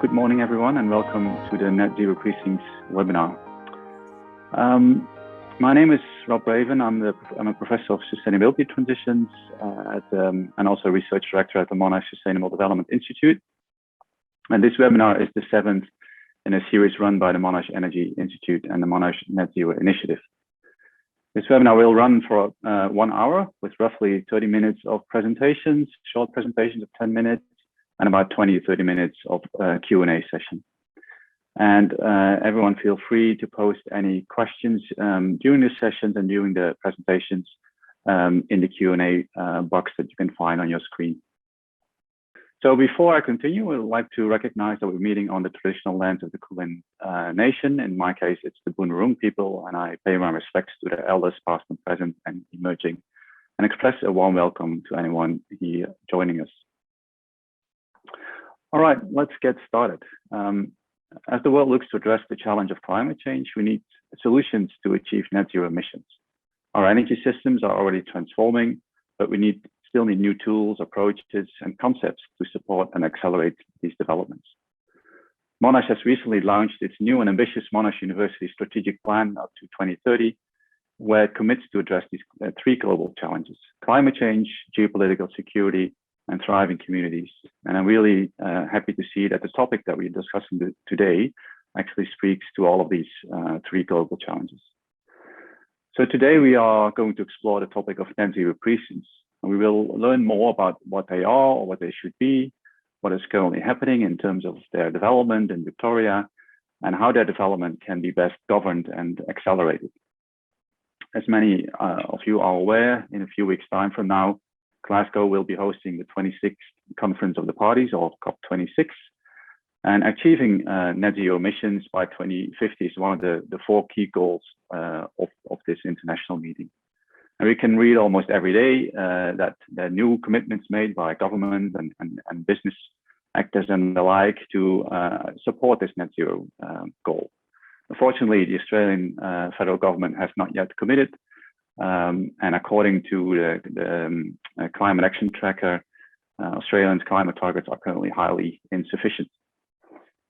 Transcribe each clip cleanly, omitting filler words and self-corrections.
Good morning, everyone, and welcome to the Net Zero Precincts webinar. My name is 𝗗𝗲𝗻𝗲. I'm a professor of sustainability transitions and also a research director at the Monash Sustainable Development Institute. And this webinar is the 7th in a series run by the Monash Energy Institute and the Monash Net Zero Initiative. This webinar will run for 1 hour with roughly 30 minutes of presentations, short presentations of 10 minutes, and about 20 to 30 minutes of Q&A session. And everyone feel free to post any questions during the sessions and during the presentations in the Q&A box that you can find on your screen. So before I continue, I would like to recognize that we're meeting on the traditional lands of the 𝗗𝗲𝗲 Nation. In my case, it's the 𝗵𝗏 people, and I pay my respects to the elders, past and present and emerging, and express a warm welcome to anyone here joining us. All right, let's get started. As the world looks to address the challenge of climate change, we need solutions to achieve net zero emissions. Our energy systems are already transforming, but we still need new tools, approaches, and concepts to support and accelerate these developments. Monash has recently launched its new and ambitious Monash University Strategic Plan up to 2030, where it commits to address these 3 global challenges: climate change, geopolitical security, and thriving communities. And I'm really happy to see that the topic that we're discussing today actually speaks to all of these 3 global challenges. So today we are going to explore the topic of net zero precincts. And we will learn more about what they are or what they should be, what is currently happening in terms of their development in Victoria, and how their development can be best governed and accelerated. As many of you are aware, in a few weeks' time from now, Glasgow will be hosting the 26th Conference of the Parties, or COP26, and achieving net zero emissions by 2050 is one of the 4 key goals of this international meeting. And we can read almost every day that there are new commitments made by government and business actors and the like to support this net zero goal. Unfortunately, the Australian federal government has not yet committed. And according to the Climate Action Tracker, Australia's climate targets are currently highly insufficient.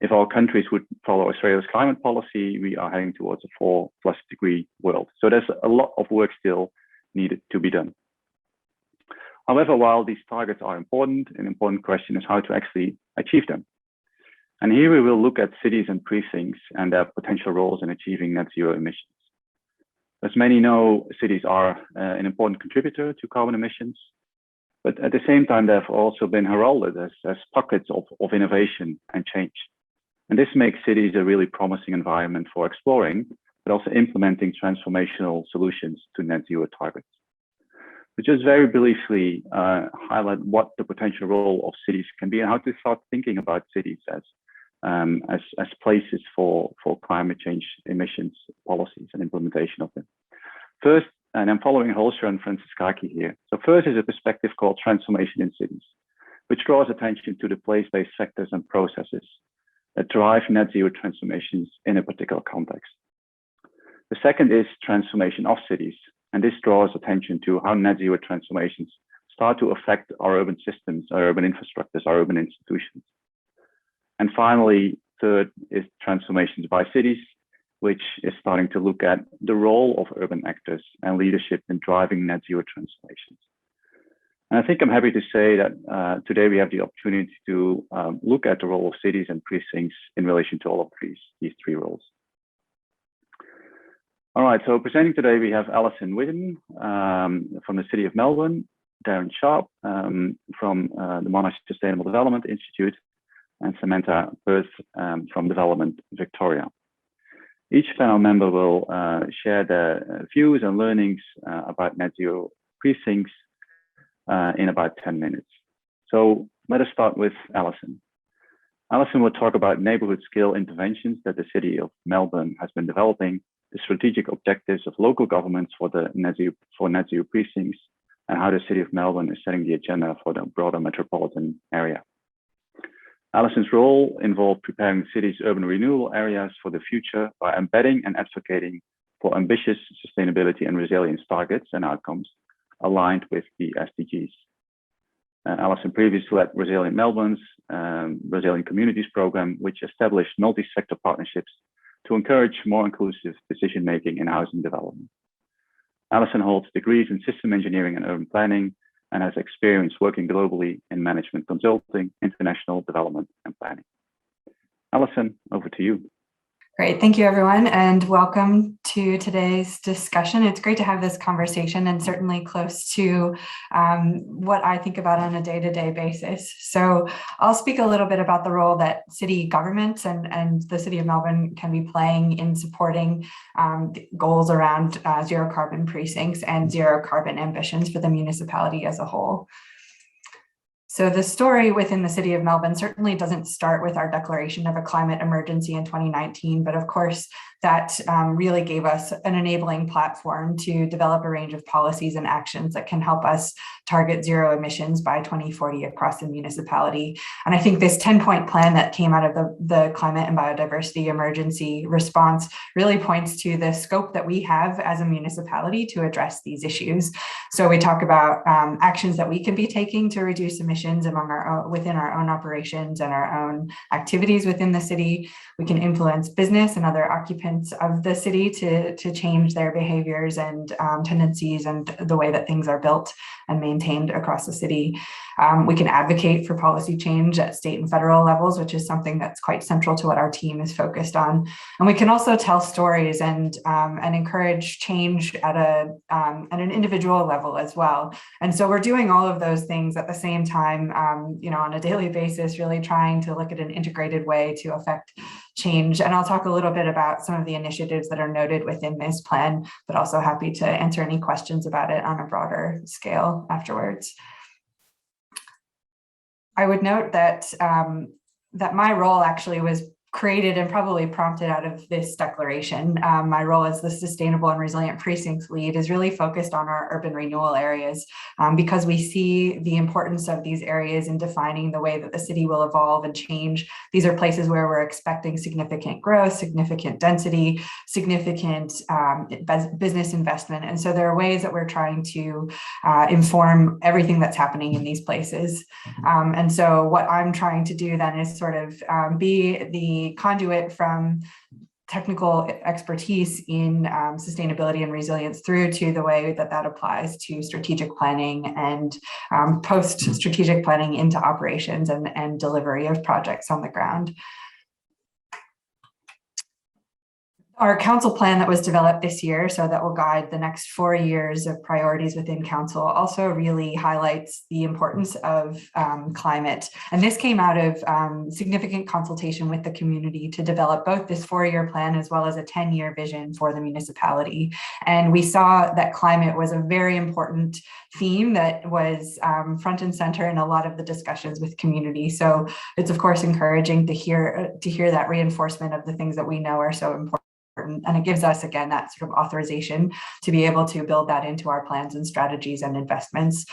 If all countries would follow Australia's climate policy, we are heading towards a 4+ degree world. So there's a lot of work still needed to be done. However, while these targets are important, an important question is how to actually achieve them. And here we will look at cities and precincts and their potential roles in achieving net zero emissions. As many know, cities are an important contributor to carbon emissions, but at the same time, they've also been heralded as pockets of innovation and change. And this makes cities a really promising environment for exploring, but also implementing transformational solutions to net zero targets. But just very briefly highlight what the potential role of cities can be and how to start thinking about cities as places for climate change emissions policies and implementation of them. First, and I'm following 𝗗𝗲𝗲𝗲 and Franciscaki here. So first is a perspective called transformation in cities, which draws attention to the place-based sectors and processes that drive net zero transformations in a particular context. The second is transformation of cities, and this draws attention to how net zero transformations start to affect our urban systems, our urban infrastructures, our urban institutions. And finally, third is transformations by cities, which is starting to look at the role of urban actors and leadership in driving net zero transformations. And I think I'm happy to say that today we have the opportunity to look at the role of cities and precincts in relation to all of these 3 roles. All right, so presenting today, we have Alison Whitten from the City of Melbourne, Darren Sharp from the Monash Sustainable Development Institute, and Samantha Peart from Development Victoria. Each panel member will share their views and learnings about net zero precincts in about 10 minutes. So let us start with Alison. Alison will talk about neighbourhood scale interventions that the City of Melbourne has been developing, the strategic objectives of local governments for net zero precincts, and how the City of Melbourne is setting the agenda for the broader metropolitan area. Alison's role involved preparing the city's urban renewal areas for the future by embedding and advocating for ambitious sustainability and resilience targets and outcomes aligned with the SDGs. Alison previously led Resilient Melbourne's Resilient Communities program, which established multi-sector partnerships to encourage more inclusive decision-making in housing development. Alison holds degrees in system engineering and urban planning and has experience working globally in management consulting, international development, and planning. Alison, over to you. Great, thank you everyone, and welcome to today's discussion. It's great to have this conversation and certainly close to what I think about on a day-to-day basis. So I'll speak a little bit about the role that city governments and the City of Melbourne can be playing in supporting goals around zero carbon precincts and zero carbon ambitions for the municipality as a whole. So the story within the City of Melbourne certainly doesn't start with our declaration of a climate emergency in 2019, but of course that really gave us an enabling platform to develop a range of policies and actions that can help us target zero emissions by 2040 across the municipality. And I think this 10-point plan that came out of the climate and biodiversity emergency response really points to the scope that we have as a municipality to address these issues. So we talk about actions that we can be taking to reduce emissions within our own operations and our own activities within the city. We can influence business and other occupants of the city to change their behaviors and tendencies and the way that things are built and maintained across the city. We can advocate for policy change at state and federal levels, which is something that's quite central to what our team is focused on. And we can also tell stories and encourage change at an individual level as well. And so we're doing all of those things at the same time, on a daily basis, really trying to look at an integrated way to affect change. And I'll talk a little bit about some of the initiatives that are noted within this plan, but also happy to answer any questions about it on a broader scale afterwards. I would note that that my role actually was created and probably prompted out of this declaration. My role as the Sustainable and Resilient Precincts Lead is really focused on our urban renewal areas because we see the importance of these areas in defining the way that the city will evolve and change. These are places where we're expecting significant growth, significant density, significant business investment. And so there are ways that we're trying to inform everything that's happening in these places. And so what I'm trying to do then is sort of be the conduit from technical expertise in sustainability and resilience through to the way that that applies to strategic planning and post-strategic planning into operations and delivery of projects on the ground. Our council plan that was developed this year, so that will guide the next 4 years of priorities within council, also really highlights the importance of climate. And this came out of significant consultation with the community to develop both this 4-year plan as well as a 10-year vision for the municipality. And we saw that climate was a very important theme that was front and center in a lot of the discussions with community. So it's of course encouraging to hear that reinforcement of the things that we know are so important. And it gives us, again, that sort of authorization to be able to build that into our plans and strategies and investments.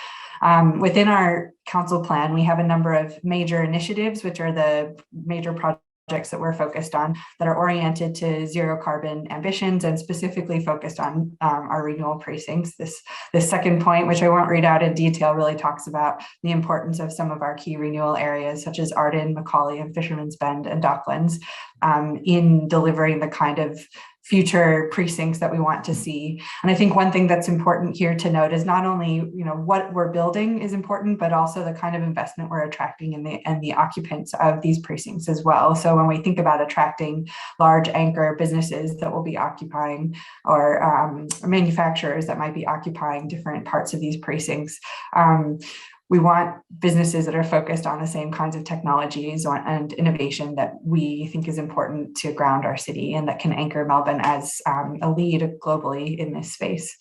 Within our council plan, we have a number of major initiatives, which are the major projects that we're focused on that are oriented to zero carbon ambitions and specifically focused on our renewal precincts. This second point, which I won't read out in detail, really talks about the importance of some of our key renewal areas such as Arden, Macaulay, and Fisherman's Bend and Docklands in delivering the kind of future precincts that we want to see. And I think one thing that's important here to note is not only what we're building is important, but also the kind of investment we're attracting and the occupants of these precincts as well. So when we think about attracting large anchor businesses that will be occupying or manufacturers that might be occupying different parts of these precincts, we want businesses that are focused on the same kinds of technologies and innovation that we think is important to ground our city and that can anchor Melbourne as a lead globally in this space.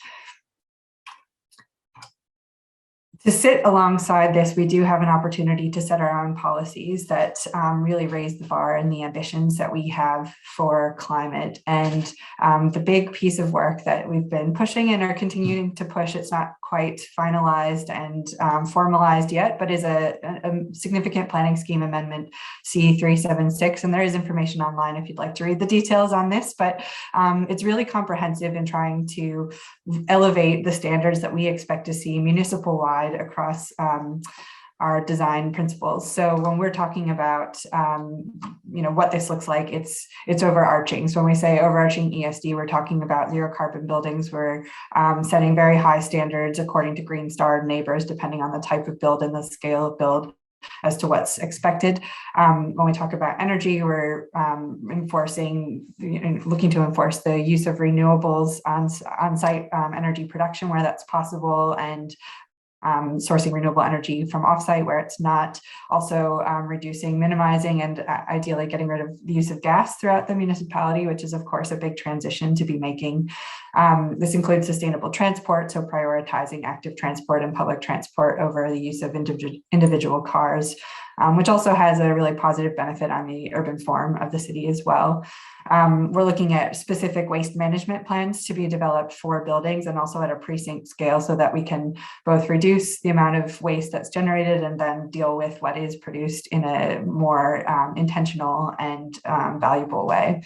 To sit alongside this, we do have an opportunity to set our own policies that really raise the bar and the ambitions that we have for climate. And the big piece of work that we've been pushing and are continuing to push, it's not quite finalized and formalized yet, but is a significant planning scheme amendment C376. And there is information online if you'd like to read the details on this, but it's really comprehensive in trying to elevate the standards that we expect to see municipal-wide across our design principles. So when we're talking about, what this looks like, it's overarching. So when we say overarching ESD, we're talking about zero carbon buildings. We're setting very high standards according to Green Star neighbors, depending on the type of build and the scale of build as to what's expected. When we talk about energy, we're looking to enforce the use of renewables on-site energy production where that's possible, and sourcing renewable energy from offsite where it's not, also minimizing and ideally getting rid of the use of gas throughout the municipality, which is of course a big transition to be making. This includes sustainable transport, so prioritizing active transport and public transport over the use of individual cars, which also has a really positive benefit on the urban form of the city as well. We're looking at specific waste management plans to be developed for buildings and also at a precinct scale so that we can both reduce the amount of waste that's generated and then deal with what is produced in a more intentional and valuable way.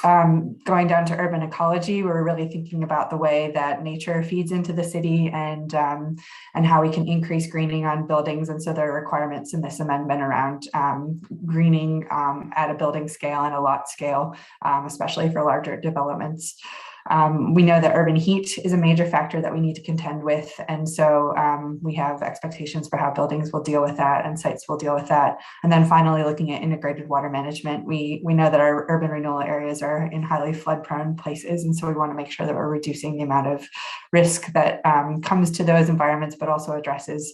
Going down to urban ecology, we're really thinking about the way that nature feeds into the city and how we can increase greening on buildings. And so there are requirements in this amendment around greening at a building scale and a lot scale, especially for larger developments. We know that urban heat is a major factor that we need to contend with. And so we have expectations for how buildings will deal with that and sites will deal with that. And then finally, looking at integrated water management, we know that our urban renewal areas are in highly flood prone places. And so we want to make sure that we're reducing the amount of risk that comes to those environments, but also addresses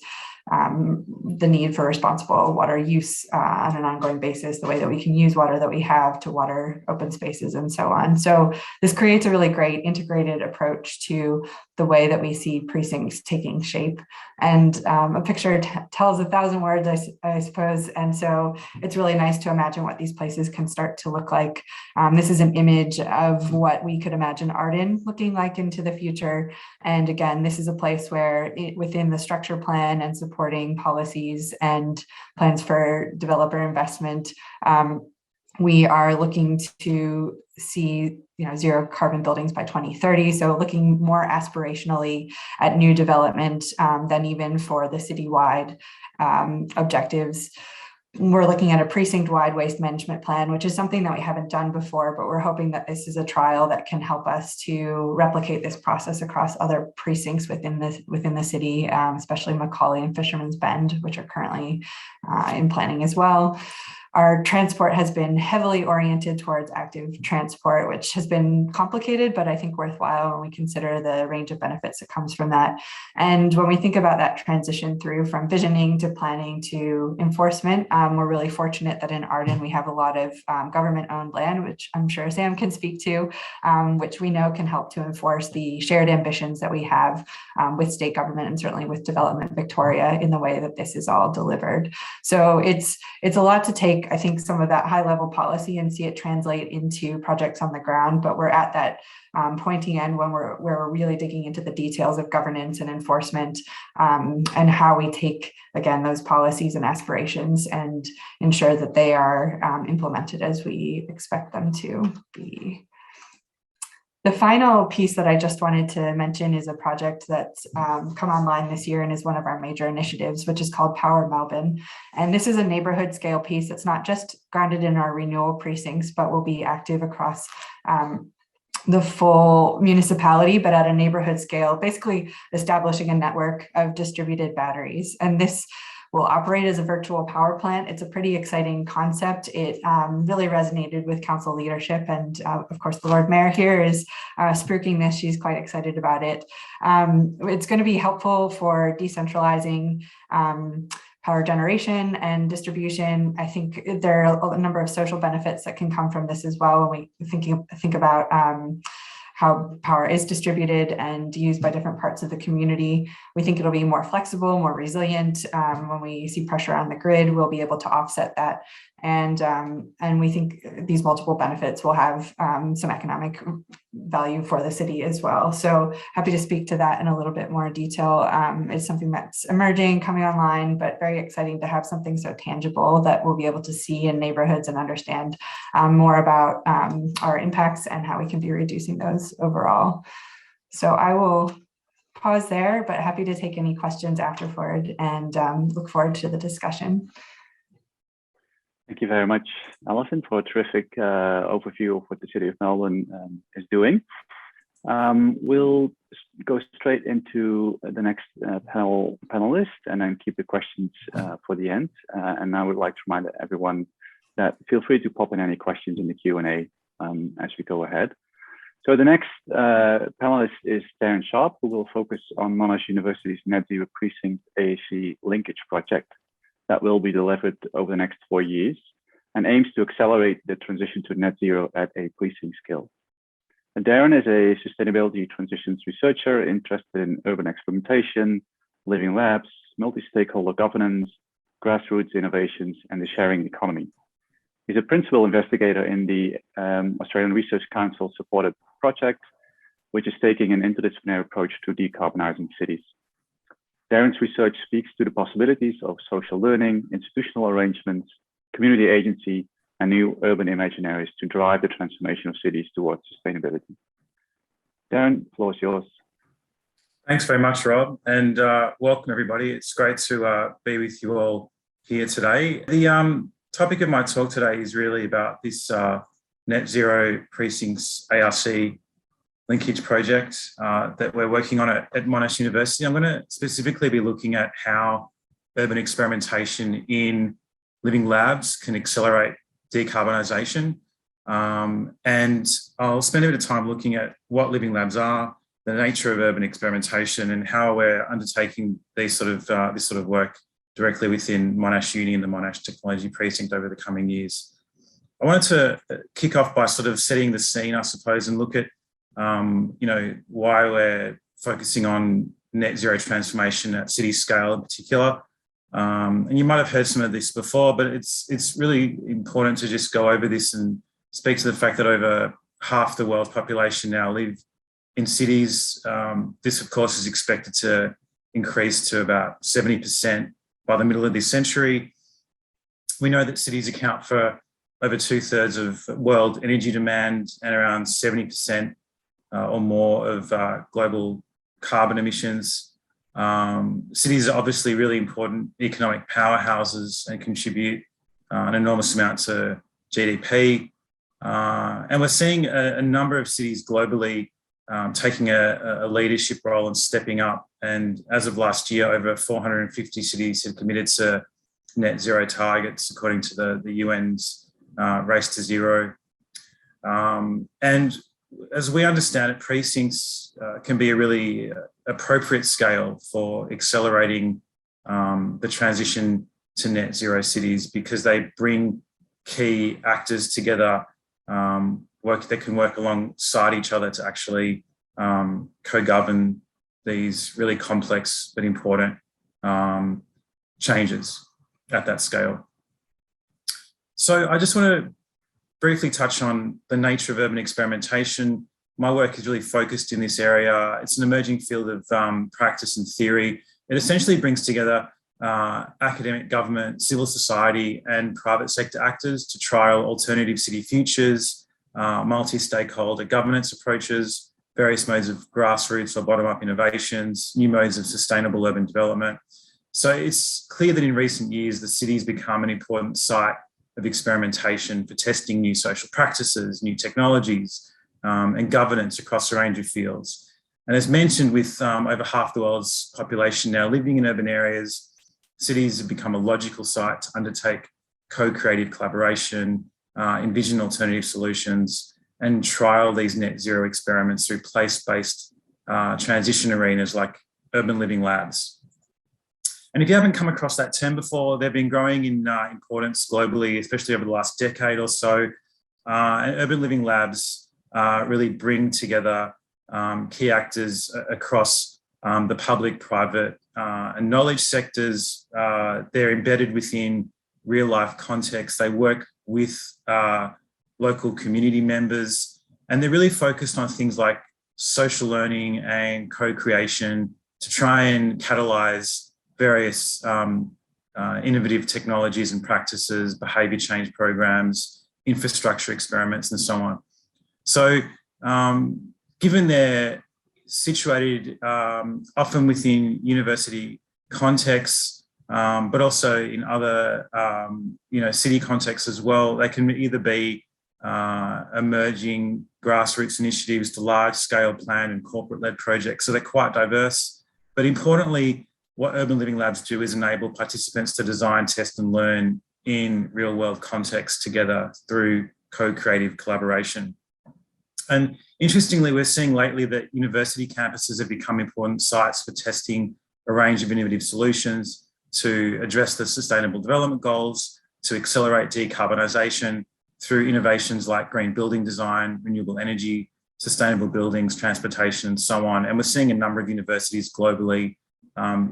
the need for responsible water use on an ongoing basis, the way that we can use water that we have to water open spaces and so on. So this creates a really great integrated approach to the way that we see precincts taking shape. And a picture tells 1,000 words, I suppose. And so it's really nice to imagine what these places can start to look like. This is an image of what we could imagine Arden looking like into the future. And again, this is a place where within the structure plan and supporting policies and plans for developer investment, we are looking to see zero carbon buildings by 2030. So looking more aspirationally at new development than even for the citywide objectives. We're looking at a precinct-wide waste management plan, which is something that we haven't done before, but we're hoping that this is a trial that can help us to replicate this process across other precincts within the city, especially Macaulay and Fisherman's Bend, which are currently in planning as well. Our transport has been heavily oriented towards active transport, which has been complicated, but I think worthwhile when we consider the range of benefits that comes from that. And when we think about that transition through from visioning to planning to enforcement, we're really fortunate that in Arden we have a lot of government-owned land, which I'm sure Sam can speak to, which we know can help to enforce the shared ambitions that we have with state government and certainly with Development Victoria in the way that this is all delivered. So it's a lot to take, I think, some of that high-level policy and see it translate into projects on the ground, but we're at that pointy end when we're really digging into the details of governance and enforcement and how we take, again, those policies and aspirations and ensure that they are implemented as we expect them to be. The final piece that I just wanted to mention is a project that's come online this year and is one of our major initiatives, which is called Power Melbourne. And this is a neighborhood scale piece that's not just grounded in our renewal precincts, but will be active across the full municipality, but at a neighborhood scale, basically establishing a network of distributed batteries. And this will operate as a virtual power plant. It's a pretty exciting concept. It really resonated with council leadership. And of course, the Lord Mayor here is spruiking this. She's quite excited about it. It's going to be helpful for decentralizing power generation and distribution. I think there are a number of social benefits that can come from this as well when we think about how power is distributed and used by different parts of the community. We think it'll be more flexible, more resilient. When we see pressure on the grid, we'll be able to offset that. And we think these multiple benefits will have some economic value for the city as well. So happy to speak to that in a little bit more detail. It's something that's emerging, coming online, but very exciting to have something so tangible that we'll be able to see in neighborhoods and understand more about our impacts and how we can be reducing those overall. So I will pause there, but happy to take any questions afterward and look forward to the discussion. Thank you very much, Alison, for a terrific overview of what the City of Melbourne is doing. We'll go straight into the next panelist and then keep the questions for the end. And I would like to remind everyone that feel free to pop in any questions in the Q&A as we go ahead. So the next panelist is Darren Sharp, who will focus on Monash University's Net Zero Precincts ARC Linkage project that will be delivered over the next 4 years and aims to accelerate the transition to net zero at a precinct scale. And Darren is a sustainability transitions researcher interested in urban experimentation, living labs, multi-stakeholder governance, grassroots innovations, and the sharing economy. He's a principal investigator in the Australian Research Council supported project, which is taking an interdisciplinary approach to decarbonising cities. Darren's research speaks to the possibilities of social learning, institutional arrangements, community agency, and new urban imaginaries to drive the transformation of cities towards sustainability. Darren, the floor is yours. Thanks very much, Rob, and welcome everybody. It's great to be with you all here today. The topic of my talk today is really about this Net Zero Precincts ARC Linkage project that we're working on at Monash University. I'm going to specifically be looking at how urban experimentation in living labs can accelerate decarbonisation. And I'll spend a bit of time looking at what living labs are, the nature of urban experimentation, and how we're undertaking this sort of work directly within Monash Uni and the Monash Technology Precinct over the coming years. I wanted to kick off by sort of setting the scene, I suppose, and look at why we're focusing on net zero transformation at city scale in particular. And you might have heard some of this before, but it's really important to just go over this and speak to the fact that over half the world's population now live in cities. This, of course, is expected to increase to about 70% by the middle of this century. We know that cities account for over 2/3 of world energy demand and around 70% or more of global carbon emissions. Cities are obviously really important economic powerhouses and contribute an enormous amount to GDP. And we're seeing a number of cities globally taking a leadership role and stepping up. And as of last year, over 450 cities have committed to net zero targets, according to the UN's Race to Zero. And as we understand it, precincts can be a really appropriate scale for accelerating the transition to net zero cities, because they bring key actors together that can work alongside each other to actually co-govern these really complex but important changes at that scale. So I just want to briefly touch on the nature of urban experimentation. My work is really focused in this area. It's an emerging field of practice and theory. It essentially brings together academic, government, civil society, and private sector actors to trial alternative city futures, multi-stakeholder governance approaches, various modes of grassroots or bottom-up innovations, new modes of sustainable urban development. So it's clear that in recent years, the city's become an important site of experimentation for testing new social practices, new technologies, and governance across a range of fields. And as mentioned, with over half the world's population now living in urban areas, cities have become a logical site to undertake co-creative collaboration, envision alternative solutions, and trial these net zero experiments through place-based transition arenas like urban living labs. And if you haven't come across that term before, they've been growing in importance globally, especially over the last decade or so. And urban living labs really bring together key actors across the public, private, and knowledge sectors. They're embedded within real-life context. They work with local community members, and they're really focused on things like social learning and co-creation to try and catalyse various innovative technologies and practices, behaviour change programs, infrastructure experiments, and so on. So given their situated often within university contexts, but also in other, city contexts as well. They can either be emerging grassroots initiatives to large-scale planned and corporate-led projects. So they're quite diverse. But importantly, what Urban Living Labs do is enable participants to design, test and learn in real-world contexts together through co-creative collaboration. And interestingly, we're seeing lately that university campuses have become important sites for testing a range of innovative solutions to address the Sustainable Development Goals, to accelerate decarbonisation through innovations like green building design, renewable energy, sustainable buildings, transportation, and so on. And we're seeing a number of universities globally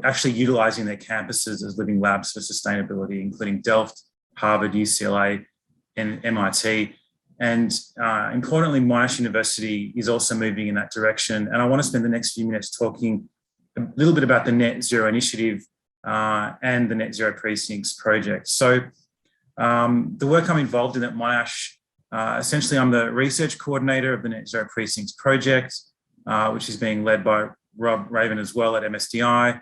actually utilising their campuses as living labs for sustainability, including Delft, Harvard, UCLA, and MIT. And importantly, Monash University is also moving in that direction. And I want to spend the next few minutes talking a little bit about the Net Zero Initiative and the Net Zero Precincts project. So the work I'm involved in at Monash, essentially I'm the research coordinator of the Net Zero Precincts project, which is being led by Rob Raven as well at MSDI.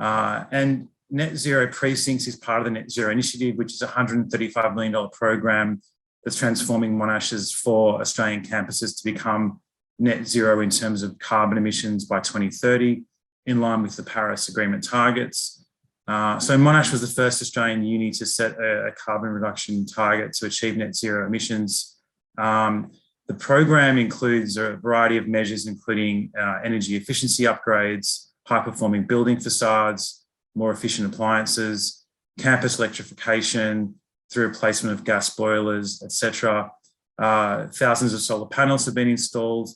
And Net Zero Precincts is part of the Net Zero Initiative, which is a $135 million program that's transforming Monash's 4 Australian campuses to become net zero in terms of carbon emissions by 2030, in line with the Paris Agreement targets. So Monash was the first Australian uni to set a carbon reduction target to achieve net zero emissions. The program includes a variety of measures, including energy efficiency upgrades, high-performing building facades, more efficient appliances, campus electrification through replacement of gas boilers, etc. Thousands of solar panels have been installed.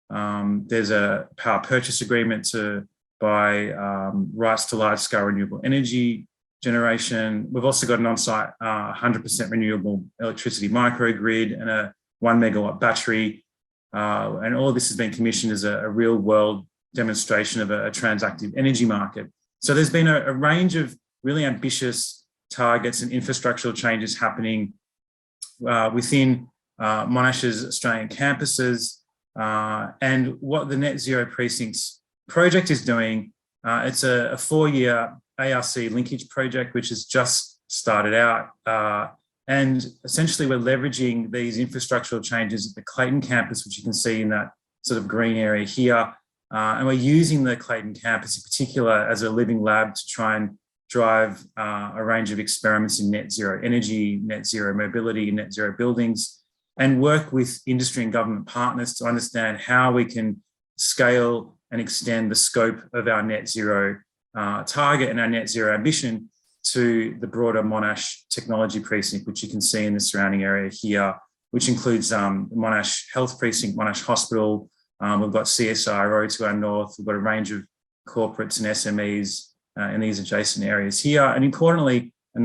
There's a power purchase agreement to buy rights to large-scale renewable energy generation. We've also got an on-site 100% renewable electricity microgrid and a 1 megawatt battery. And all of this has been commissioned as a real-world demonstration of a transactive energy market. So there's been a range of really ambitious targets and infrastructural changes happening within Monash's Australian campuses. And what the Net Zero Precincts project is doing, it's a 4-year ARC Linkage project, which has just started out. And essentially we're leveraging these infrastructural changes at the Clayton campus, which you can see in that sort of green area here. And we're using the Clayton campus in particular as a living lab to try and drive a range of experiments in net zero energy, net zero mobility, net zero buildings, and work with industry and government partners to understand how we can scale and extend the scope of our net zero target and our net zero ambition to the broader Monash Technology Precinct, which you can see in the surrounding area here, which includes Monash Health Precinct, Monash Hospital. We've got CSIRO to our north. We've got a range of corporates and SMEs in these adjacent areas here. And importantly, a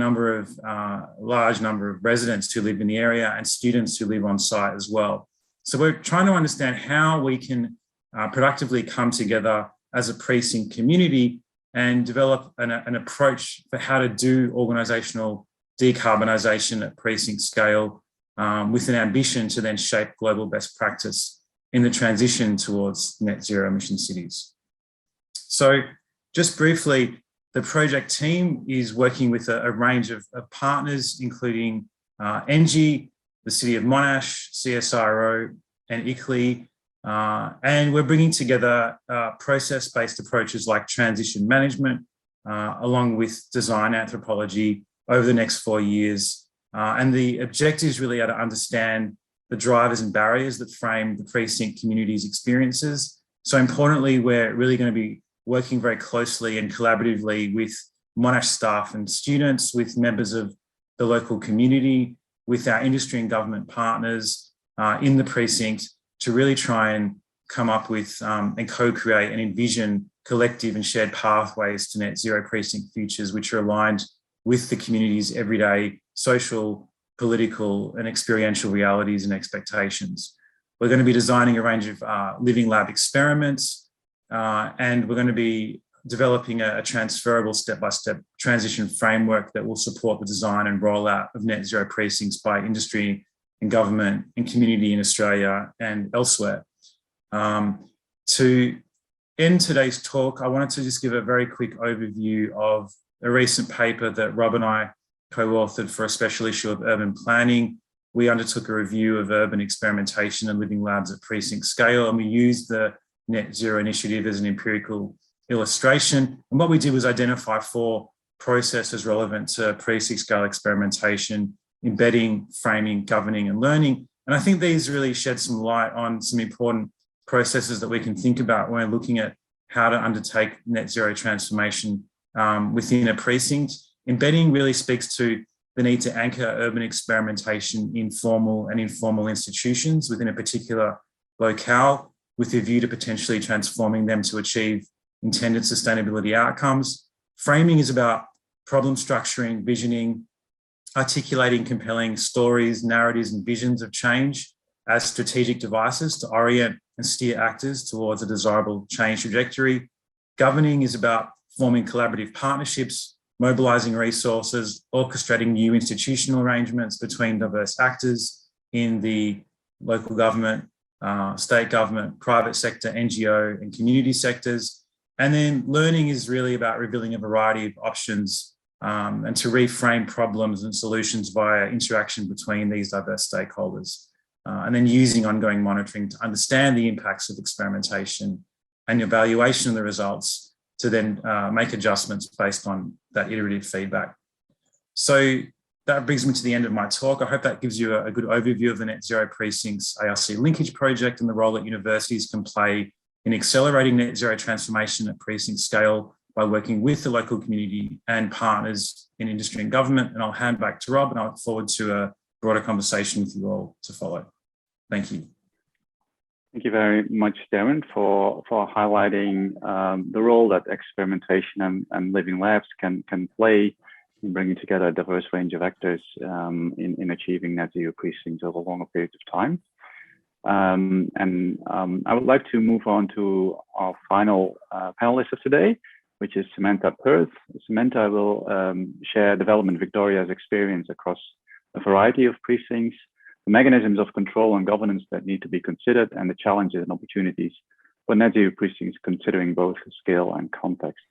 large number of residents who live in the area and students who live on site as well. So we're trying to understand how we can productively come together as a precinct community and develop an approach for how to do organisational decarbonisation at precinct scale with an ambition to then shape global best practice in the transition towards net zero emission cities. So just briefly, the project team is working with a range of partners, including ENGIE, the City of Monash, CSIRO and 𝗗𝗄𝗄𝗏. And we're bringing together process-based approaches like transition management, along with design anthropology over the next 4 years. And the objectives really are to understand the drivers and barriers that frame the precinct community's experiences. So importantly, we're really going to be working very closely and collaboratively with Monash staff and students, with members of the local community, with our industry and government partners in the precinct to really try and come up with and co-create and envision collective and shared pathways to net zero precinct futures, which are aligned with the community's everyday social, political and experiential realities and expectations. We're going to be designing a range of living lab experiments, and we're going to be developing a transferable step-by-step transition framework that will support the design and rollout of net zero precincts by industry and government and community in Australia and elsewhere. To end today's talk, I wanted to just give a very quick overview of a recent paper that Rob and I co-authored for a special issue of Urban Planning. We undertook a review of urban experimentation and living labs at precinct scale, and we used the Net Zero initiative as an empirical illustration. And what we did was identify 4 processes relevant to precinct scale experimentation: embedding, framing, governing, and learning. And I think these really shed some light on some important processes that we can think about when we're looking at how to undertake net zero transformation within a precinct. Embedding really speaks to the need to anchor urban experimentation in formal and informal institutions within a particular locale, with a view to potentially transforming them to achieve intended sustainability outcomes. Framing is about problem structuring, visioning, articulating compelling stories, narratives, and visions of change as strategic devices to orient and steer actors towards a desirable change trajectory. Governing is about forming collaborative partnerships, mobilising resources, orchestrating new institutional arrangements between diverse actors in the local government, state government, private sector, NGO, and community sectors. And then learning is really about revealing a variety of options and to reframe problems and solutions via interaction between these diverse stakeholders. And then using ongoing monitoring to understand the impacts of experimentation and evaluation of the results to then make adjustments based on that iterative feedback. So that brings me to the end of my talk. I hope that gives you a good overview of the Net Zero Precincts ARC Linkage project and the role that universities can play in accelerating net zero transformation at precinct scale by working with the local community and partners in industry and government. And I'll hand back to Rob, and I look forward to a broader conversation with you all to follow. Thank you. Thank you very much, Darren, for highlighting the role that experimentation and living labs can play in bringing together a diverse range of actors in achieving net zero precincts over longer periods of time. I would like to move on to our final panelist of today, which is Samantha Peart. Samantha will share Development Victoria's experience across a variety of precincts, the mechanisms of control and governance that need to be considered, and the challenges and opportunities for net zero precincts considering both scale and context.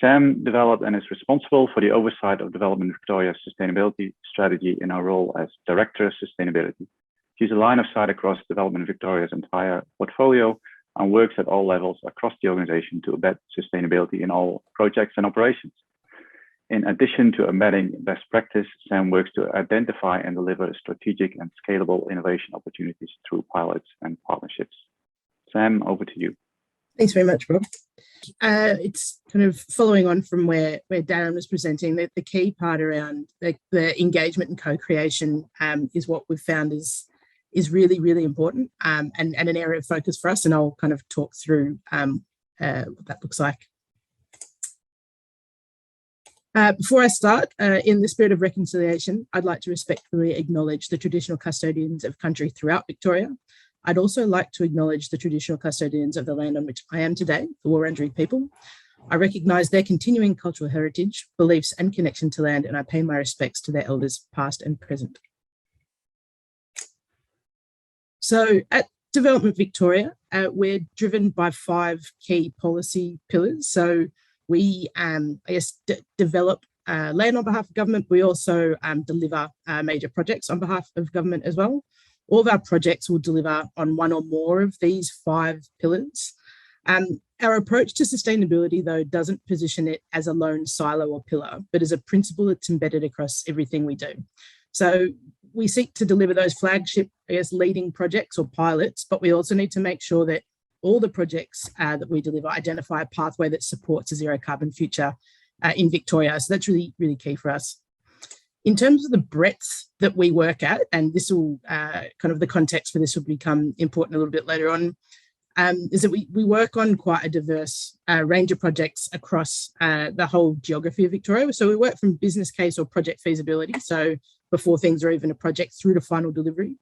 Sam developed and is responsible for the oversight of Development Victoria's sustainability strategy in her role as Director of Sustainability. She's a line of sight across Development Victoria's entire portfolio and works at all levels across the organization to embed sustainability in all projects and operations. In addition to embedding best practice, Sam works to identify and deliver strategic and scalable innovation opportunities through pilots and partnerships. Sam, over to you. Thanks very much, Rob. It's kind of following on from where Darren was presenting, that the key part around the engagement and co-creation is what we've found is really, really important and an area of focus for us. And I'll kind of talk through what that looks like. Before I start, in the spirit of reconciliation, I'd like to respectfully acknowledge the traditional custodians of country throughout Victoria. I'd also like to acknowledge the traditional custodians of the land on which I am today, the Wurundjeri people. I recognise their continuing cultural heritage, beliefs and connection to land, and I pay my respects to their elders past and present. So at Development Victoria, we're driven by 5 key policy pillars. So we, develop land on behalf of government. We also deliver major projects on behalf of government as well. All of our projects will deliver on one or more of these 5 pillars. Our approach to sustainability, though, doesn't position it as a lone silo or pillar, but as a principle that's embedded across everything we do. So we seek to deliver those flagship, leading projects or pilots, but we also need to make sure that all the projects that we deliver identify a pathway that supports a zero carbon future in Victoria. So that's really, really key for us. In terms of the breadth that we work at, and this will kind of the context for this will become important a little bit later on, is that we work on quite a diverse range of projects across the whole geography of Victoria. So we work from business case or project feasibility, so before things are even a project, through to final delivery.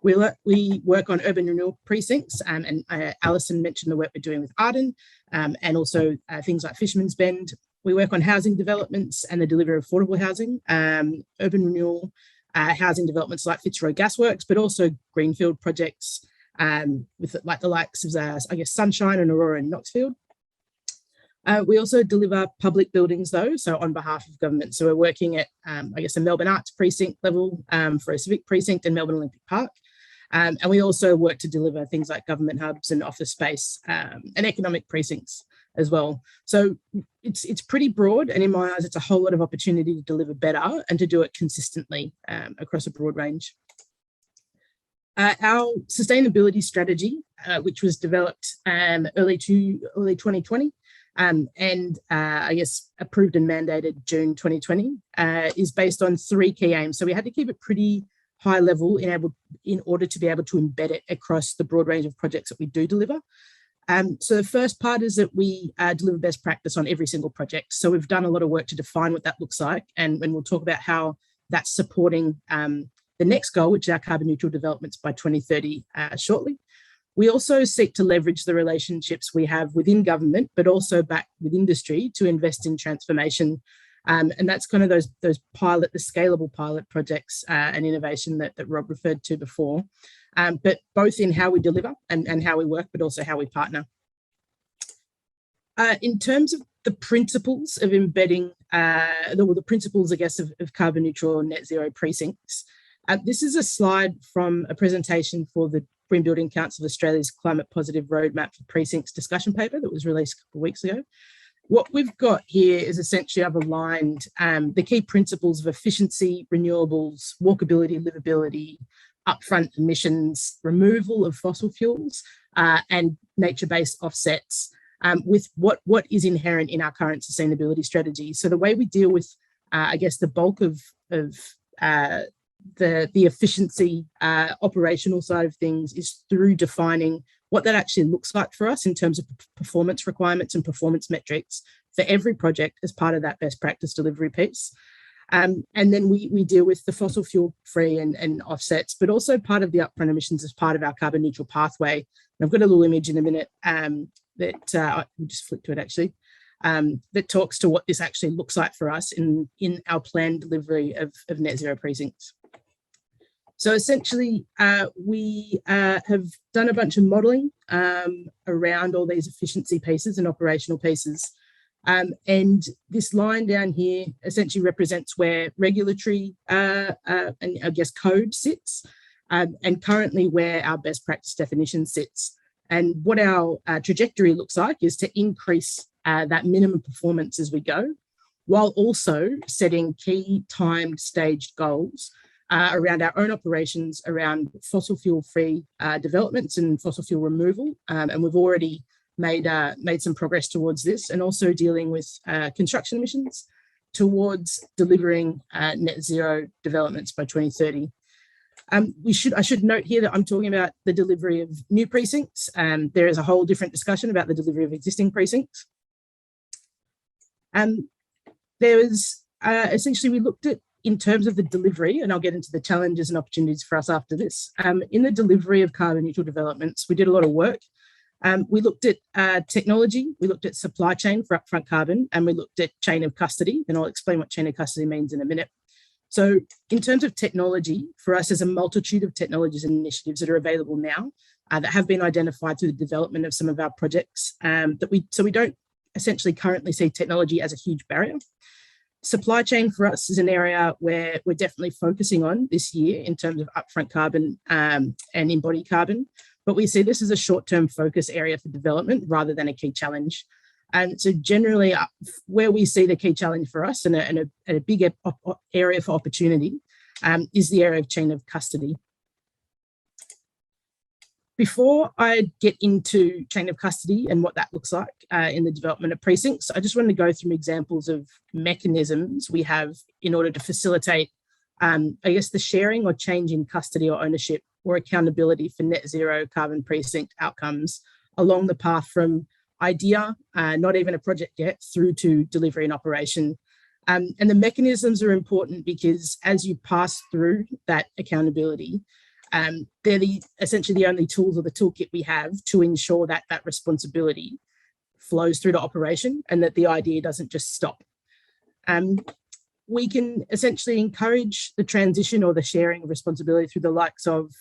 We work on urban renewal precincts, and Alison mentioned the work we're doing with Arden, and also things like Fisherman's Bend. We work on housing developments and the delivery of affordable housing, urban renewal, housing developments like Fitzroy Gasworks, but also greenfield projects, with like the likes of, I guess, Sunshine and Aurora and Knoxfield. We also deliver public buildings though, so on behalf of government. So we're working at, I guess, a Melbourne Arts precinct level for a civic precinct in Melbourne Olympic Park. And we also work to deliver things like government hubs and office space and economic precincts as well. So it's pretty broad, and in my eyes, it's a whole lot of opportunity to deliver better and to do it consistently across a broad range. Our sustainability strategy, which was developed early 2020, and I guess approved and mandated June 2020, is based on 3 key aims. So we had to keep it pretty high level in order to be able to embed it across the broad range of projects that we do deliver. So the first part is that we deliver best practice on every single project. So we've done a lot of work to define what that looks like, and we'll talk about how that's supporting the next goal, which is our carbon neutral developments by 2030 shortly. We also seek to leverage the relationships we have within government, but also back with industry to invest in transformation. And that's kind of those the scalable pilot projects and innovation that Rob referred to before, but both in how we deliver and how we work, but also how we partner. In terms of the principles of embedding, the principles, I guess, of carbon neutral or net zero precincts, this is a slide from a presentation for the Green Building Council of Australia's Climate Positive Roadmap for Precincts discussion paper that was released a couple of weeks ago. What we've got here is essentially I've aligned the key principles of efficiency, renewables, walkability, livability, upfront emissions, removal of fossil fuels, and nature-based offsets with what is inherent in our current sustainability strategy. So the way we deal with, I guess, the bulk of the efficiency operational side of things is through defining what that actually looks like for us in terms of performance requirements and performance metrics for every project as part of that best practice delivery piece. And then we deal with the fossil fuel free and offsets, but also part of the upfront emissions as part of our carbon neutral pathway. And I've got a little image in a minute that I'll just flick to it actually, that talks to what this actually looks like for us in our planned delivery of net zero precincts. So essentially, we have done a bunch of modelling around all these efficiency pieces and operational pieces. And this line down here essentially represents where regulatory and I guess code sits, and currently where our best practice definition sits. And what our trajectory looks like is to increase that minimum performance as we go, while also setting key timed staged goals around our own operations, around fossil fuel free developments and fossil fuel removal. And we've already made some progress towards this, and also dealing with construction emissions towards delivering net zero developments by 2030. I should note here that I'm talking about the delivery of new precincts. There is a whole different discussion about the delivery of existing precincts. There was essentially, we looked at, in terms of the delivery, and I'll get into the challenges and opportunities for us after this. In the delivery of carbon neutral developments, we did a lot of work. We looked at technology, we looked at supply chain for upfront carbon, and we looked at chain of custody, and I'll explain what chain of custody means in a minute. So in terms of technology, for us, there's a multitude of technologies and initiatives that are available now that have been identified through the development of some of our projects, so we don't essentially currently see technology as a huge barrier. Supply chain for us is an area where we're definitely focusing on this year in terms of upfront carbon and embodied carbon, but we see this as a short-term focus area for development rather than a key challenge. And so generally where we see the key challenge for us and a big area for opportunity is the area of chain of custody. Before I get into chain of custody and what that looks like in the development of precincts, I just wanted to go through examples of mechanisms we have in order to facilitate, I guess, the sharing or change in custody or ownership or accountability for net zero carbon precinct outcomes along the path from idea, not even a project yet, through to delivery and operation. And the mechanisms are important because as you pass through that accountability, they're essentially the only tools or the toolkit we have to ensure that that responsibility flows through to operation and that the idea doesn't just stop. We can essentially encourage the transition or the sharing of responsibility through the likes of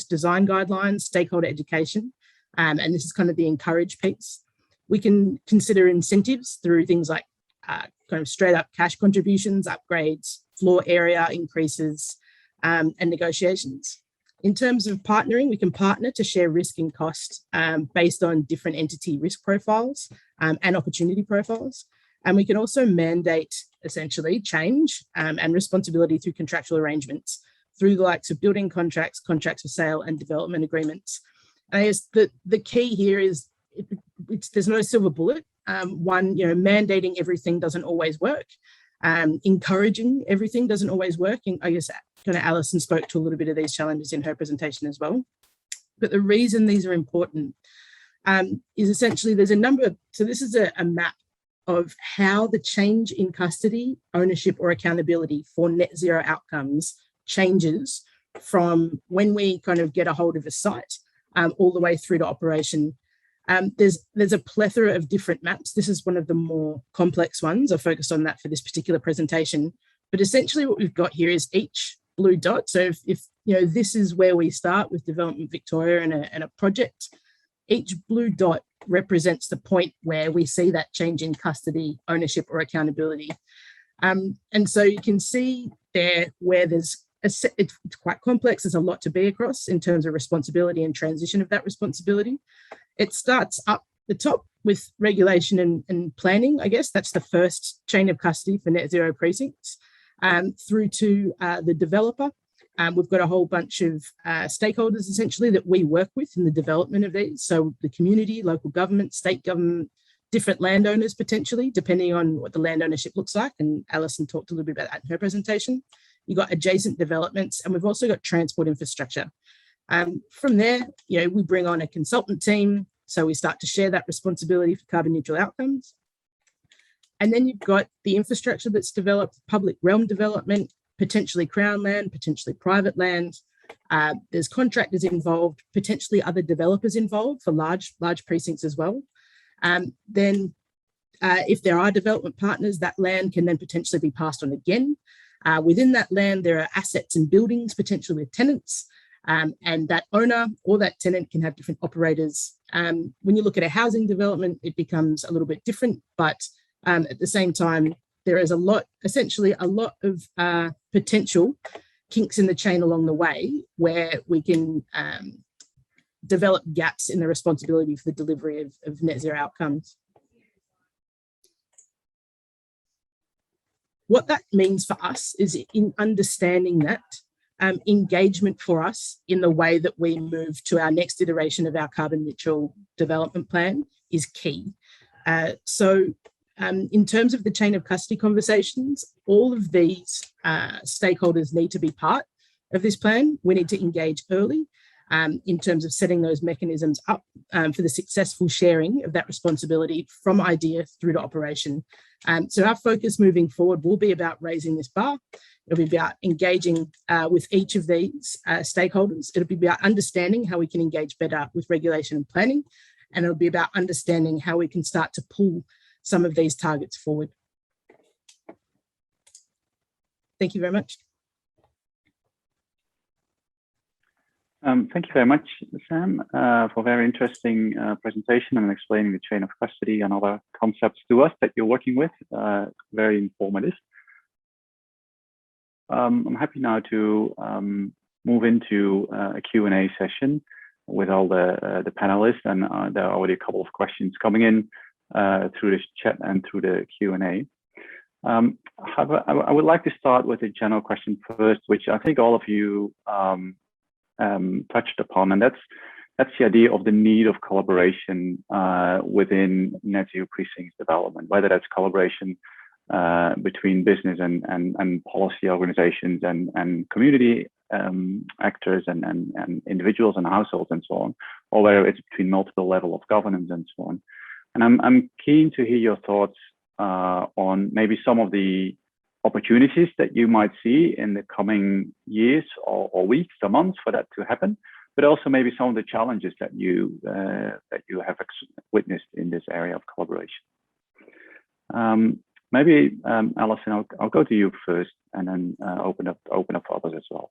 design guidelines, stakeholder education, and this is kind of the encourage piece. We can consider incentives through things like kind of straight up cash contributions, upgrades, floor area increases, and negotiations. In terms of partnering, we can partner to share risk and cost based on different entity risk profiles and opportunity profiles. And we can also mandate essentially change and responsibility through contractual arrangements through the likes of building contracts, contracts for sale, and development agreements. And I guess the key here is there's no silver bullet. One, mandating everything doesn't always work. Encouraging everything doesn't always work. And I guess kind of Alison spoke to a little bit of these challenges in her presentation as well. But the reason these are important is essentially there's a number of, so this is a map of how the change in custody, ownership, or accountability for net zero outcomes changes from when we kind of get a hold of a site all the way through to operation. There's a plethora of different maps. This is one of the more complex ones. I focused on that for this particular presentation. But essentially what we've got here is each blue dot. So if this is where we start with Development Victoria and a project, each blue dot represents the point where we see that change in custody, ownership, or accountability. And so you can see there where there's it's quite complex. There's a lot to be across in terms of responsibility and transition of that responsibility. It starts up the top with regulation and planning. I guess that's the first chain of custody for Net Zero Precincts, through to the developer. We've got a whole bunch of stakeholders essentially that we work with in the development of these. So the community, local government, state government, different landowners potentially, depending on what the land ownership looks like. And Alison talked a little bit about that in her presentation. You've got adjacent developments, and we've also got transport infrastructure. From there, we bring on a consultant team. So we start to share that responsibility for carbon neutral outcomes. And then you've got the infrastructure that's developed, public realm development, potentially Crown land, potentially private land. There's contractors involved, potentially other developers involved for large precincts as well. Then if there are development partners, that land can then potentially be passed on again. Within that land, there are assets and buildings, potentially with tenants, and that owner or that tenant can have different operators. When you look at a housing development, it becomes a little bit different, but at the same time, there is essentially a lot of potential kinks in the chain along the way where we can develop gaps in the responsibility for the delivery of net zero outcomes. What that means for us is in understanding that engagement for us in the way that we move to our next iteration of our carbon neutral development plan is key. In terms of the chain of custody conversations, all of these stakeholders need to be part of this plan. We need to engage early in terms of setting those mechanisms up for the successful sharing of that responsibility from idea through to operation. So our focus moving forward will be about raising this bar. It'll be about engaging with each of these stakeholders. It'll be about understanding how we can engage better with regulation and planning. And it'll be about understanding how we can start to pull some of these targets forward. Thank you very much. Thank you very much, Sam, for a very interesting presentation and explaining the chain of custody and other concepts to us that you're working with. Very informative. I'm happy now to move into a Q&A session with all the panelists, and there are already a couple of questions coming in through the chat and through the Q&A. I would like to start with a general question first, which I think all of you touched upon, and that's the idea of the need of collaboration within Net Zero Precincts development, whether that's collaboration between business and policy organizations and community actors and individuals and households and so on, or whether it's between multiple levels of governance and so on. And I'm keen to hear your thoughts on maybe some of the opportunities that you might see in the coming years or weeks or months for that to happen, but also maybe some of the challenges that you have witnessed in this area of collaboration. Maybe Alison, I'll go to you first, and then open up for others as well.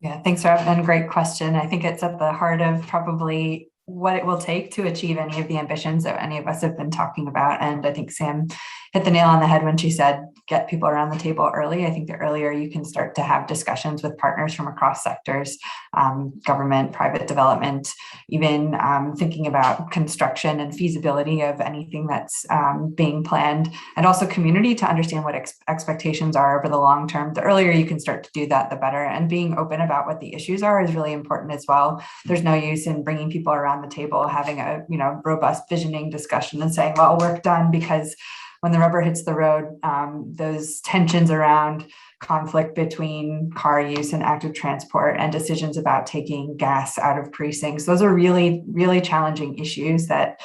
Yeah, thanks, Rob, and great question. I think it's at the heart of probably what it will take to achieve any of the ambitions that any of us have been talking about. And I think Sam hit the nail on the head when she said, get people around the table early. I think the earlier you can start to have discussions with partners from across sectors, government, private development, even thinking about construction and feasibility of anything that's being planned, and also community to understand what expectations are over the long term. The earlier you can start to do that, the better. And being open about what the issues are is really important as well. There's no use in bringing people around the table, having a robust visioning discussion and saying, well, work done, because when the rubber hits the road, those tensions around conflict between car use and active transport and decisions about taking gas out of precincts, those are really, really challenging issues that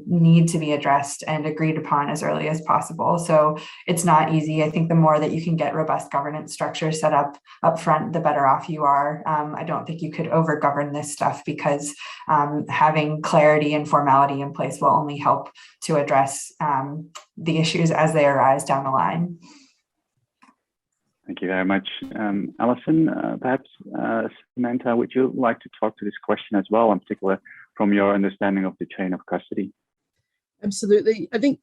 need to be addressed and agreed upon as early as possible. So it's not easy. I think the more that you can get robust governance structures set up front, the better off you are. I don't think you could over-govern this stuff, because having clarity and formality in place will only help to address the issues as they arise down the line. Thank you very much. Alison, perhaps Samantha, would you like to talk to this question as well, in particular from your understanding of the chain of custody? Absolutely. I think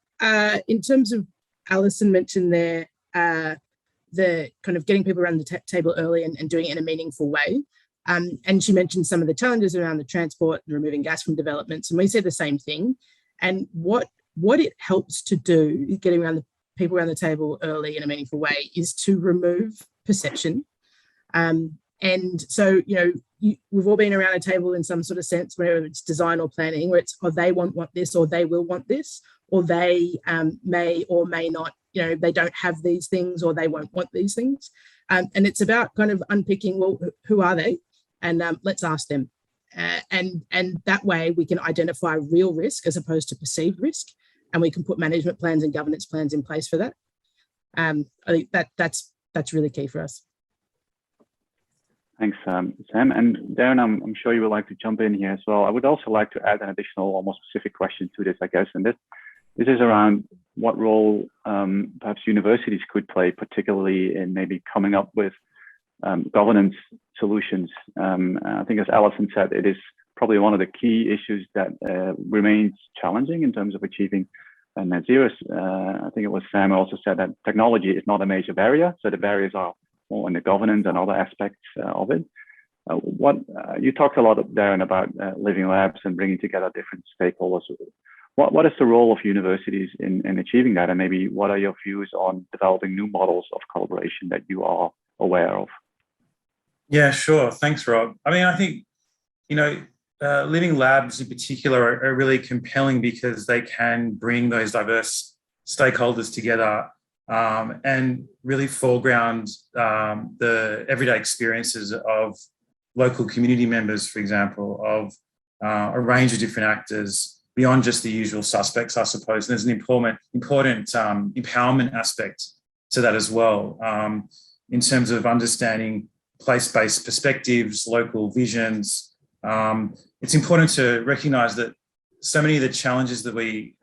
in terms of Alison mentioned there, the kind of getting people around the table early and doing it in a meaningful way. And she mentioned some of the challenges around the transport and removing gas from developments, and we say the same thing. And what it helps to do, getting around the people around the table early in a meaningful way, is to remove perception. And so, we've all been around a table in some sort of sense, whether it's design or planning, where it's, they want this, or they will want this, or they may or may not, they don't have these things, or they won't want these things. And it's about kind of unpicking, well, who are they? And let's ask them. And that way we can identify real risk as opposed to perceived risk. And we can put management plans and governance plans in place for that. I think that's really key for us. Thanks, Sam. And Darren, I'm sure you would like to jump in here as well. I would also like to add an additional, almost specific question to this, I guess. And this is around what role perhaps universities could play, particularly in maybe coming up with governance solutions. I think, as Alison said, it is probably one of the key issues that remains challenging in terms of achieving net zero. I think it was Sam also said that technology is not a major barrier, so the barriers are more in the governance and other aspects of it. You talked a lot, Darren, about living labs and bringing together different stakeholders. What is the role of universities in achieving that? And maybe what are your views on developing new models of collaboration that you are aware of? Yeah, sure. Thanks, Rob. I mean, I think, living labs in particular are really compelling because they can bring those diverse stakeholders together and really foreground the everyday experiences of local community members, for example, of a range of different actors beyond just the usual suspects, I suppose. And there's an important empowerment aspect to that as well, in terms of understanding place-based perspectives, local visions. It's important to recognise that so many of the challenges that we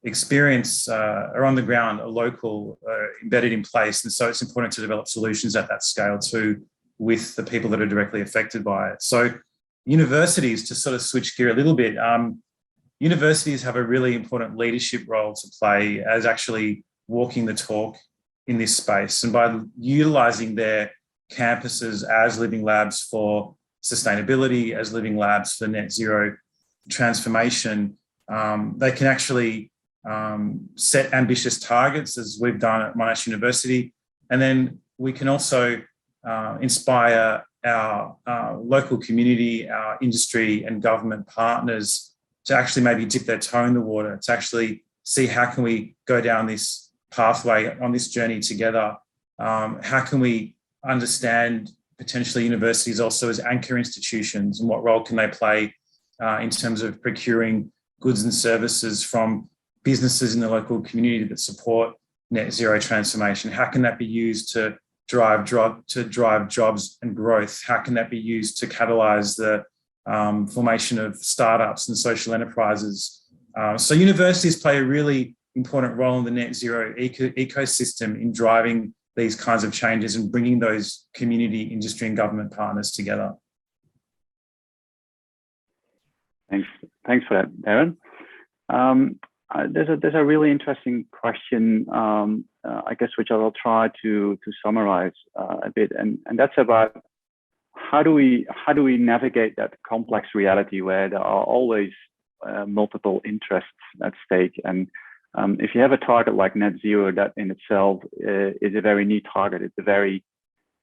experience are on the ground, are local, embedded in place. And so it's important to develop solutions at that scale too, with the people that are directly affected by it. So universities, to sort of switch gear a little bit, universities have a really important leadership role to play as actually walking the talk in this space. And by utilising their campuses as living labs for sustainability, as living labs for net zero transformation, they can actually set ambitious targets, as we've done at Monash University. And then we can also inspire our local community, our industry and government partners to actually maybe dip their toe in the water, to actually see how can we go down this pathway on this journey together. How can we understand potentially universities also as anchor institutions, and what role can they play in terms of procuring goods and services from businesses in the local community that support net zero transformation? How can that be used to drive jobs and growth? How can that be used to catalyse the formation of startups and social enterprises? So universities play a really important role in the net zero ecosystem in driving these kinds of changes and bringing those community, industry and government partners together? Thanks for that, Darren. There's a really interesting question, I guess, which I will try to summarize a bit, and that's about how do we navigate that complex reality where there are always multiple interests at stake. And if you have a target like net zero, that in itself is a very neat target. It's a very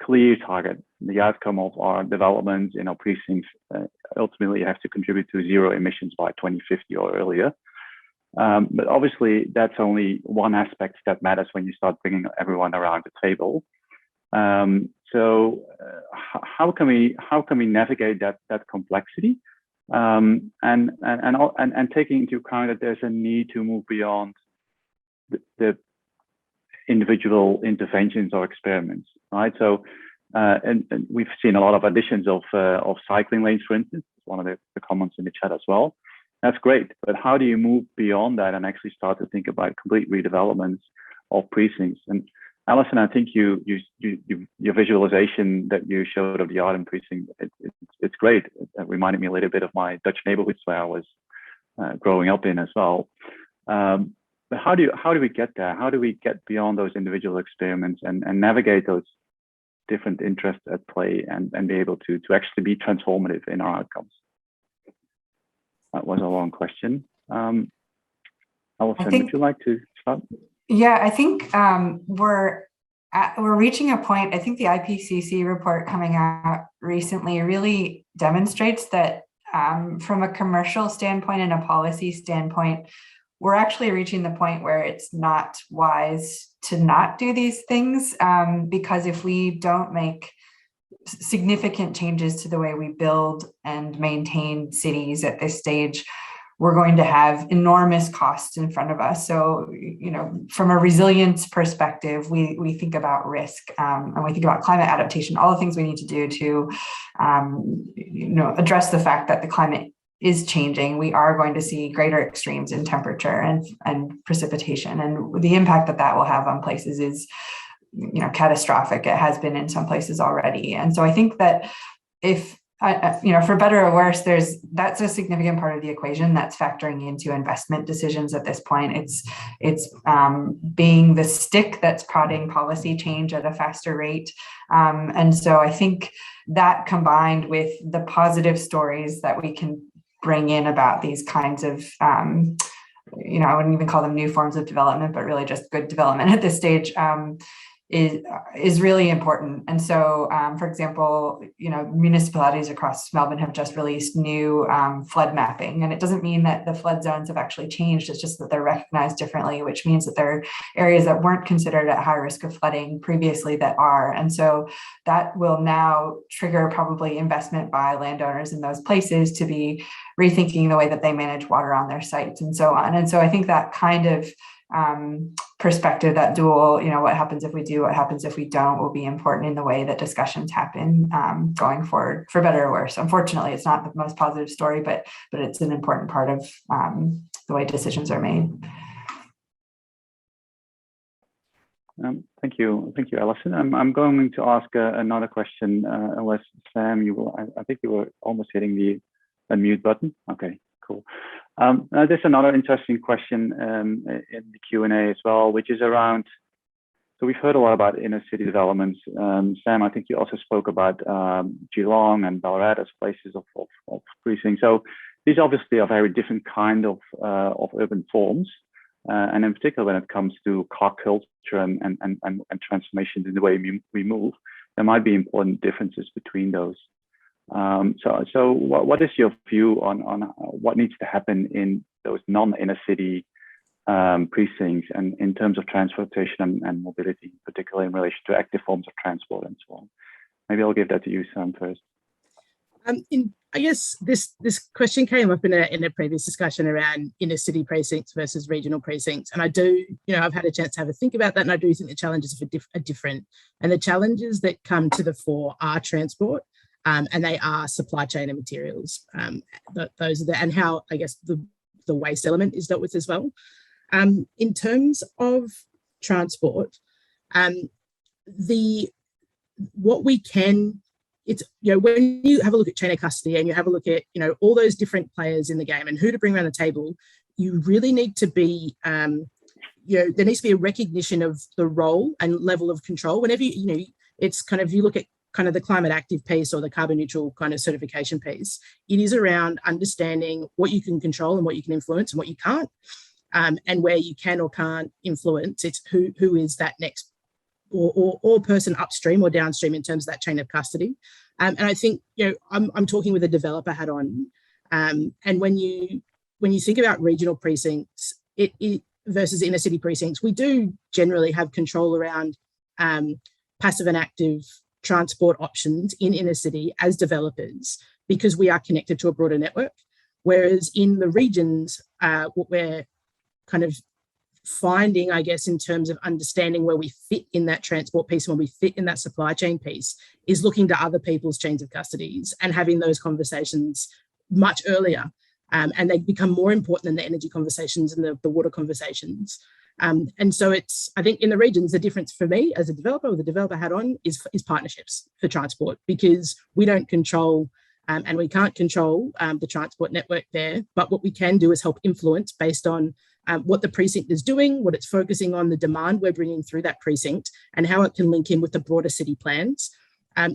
clear target. The outcome of our development in our precincts, ultimately you have to contribute to zero emissions by 2050 or earlier. But obviously that's only one aspect that matters when you start bringing everyone around the table. So how can we navigate that complexity, and taking into account that there's a need to move beyond the individual interventions or experiments, right? So and we've seen a lot of additions of cycling lanes, for instance. One of the comments in the chat as well. That's great, but how do you move beyond that and actually start to think about complete redevelopments of precincts? And Alison, I think your visualization that you showed of the Arden precinct, it's great. It reminded me a little bit of my Dutch neighborhoods where I was growing up in as well. But how do we get there? How do we get beyond those individual experiments and navigate those different interests at play and be able to actually be transformative in our outcomes? That was a long question. Alison, would you like to start? Yeah, I think we're reaching a point. I think the IPCC report coming out recently really demonstrates that from a commercial standpoint and a policy standpoint, we're actually reaching the point where it's not wise to not do these things, because if we don't make significant changes to the way we build and maintain cities at this stage, we're going to have enormous costs in front of us. So, you know, from a resilience perspective, we think about risk, and we think about climate adaptation, all the things we need to do to, you know, address the fact that the climate is changing. We are going to see greater extremes in temperature and precipitation, and the impact that will have on places is, you know, catastrophic. It has been in some places already. And so I think that if, you know, for better or worse, that's a significant part of the equation that's factoring into investment decisions at this point. It's being the stick that's prodding policy change at a faster rate. And so I think that combined with the positive stories that we can bring in about these kinds of, you know, I wouldn't even call them new forms of development, but really just good development at this stage, is really important. And so, for example, you know, municipalities across Melbourne have just released new flood mapping, and it doesn't mean that the flood zones have actually changed. It's just that they're recognized differently, which means that there are areas that weren't considered at high risk of flooding previously that are. And so that will now trigger probably investment by landowners in those places to be rethinking the way that they manage water on their sites and so on. And so I think that kind of perspective, that dual, you know, what happens if we do, what happens if we don't, will be important in the way that discussions happen going forward, for better or worse. Unfortunately, it's not the most positive story, but it's an important part of the way decisions are made. Thank you, Alison. I'm going to ask another question, unless Sam, you will. I think you were almost hitting the unmute button. Okay, cool. There's another interesting question in the Q&A as well, which is around, so we've heard a lot about inner city developments. Sam, I think you also spoke about Geelong and Ballarat as places of precincts. So these obviously are very different kind of urban forms. And in particular, when it comes to car culture and transformations in the way we move, there might be important differences between those. So what is your view on what needs to happen in those non-inner city precincts and in terms of transportation and mobility, particularly in relation to active forms of transport and so on? Maybe I'll give that to you, Sam, first. I guess this question came up in a previous discussion around inner city precincts versus regional precincts, and I do, you know, I've had a chance to have a think about that, and I do think the challenges are different, and the challenges that come to the fore are transport. And they are supply chain and materials. Those are and how, I guess, the waste element is dealt with as well. In terms of transport, what we can, it's, when you have a look at chain of custody and you have a look at, all those different players in the game and who to bring around the table, you really need to be, there needs to be a recognition of the role and level of control. Whenever it's kind of, you look at kind of the climate active piece or the carbon neutral kind of certification piece, it is around understanding what you can control and what you can influence and what you can't, and where you can or can't influence. It's who is that next or person upstream or downstream in terms of that chain of custody. And I think, I'm talking with a developer hat on, and when you think about regional precincts, it versus inner city precincts, we do generally have control around passive and active transport options in inner city as developers, because we are connected to a broader network. Whereas in the regions, what we're kind of finding, I guess, in terms of understanding where we fit in that transport piece and where we fit in that supply chain piece, is looking to other people's chains of custodies and having those conversations much earlier. And they become more important than the energy conversations and the water conversations. And so I think in the regions, the difference for me as a developer with a developer hat on is partnerships for transport, because we don't control and we can't control the transport network there. But what we can do is help influence based on what the precinct is doing, what it's focusing on, the demand we're bringing through that precinct, and how it can link in with the broader city plans.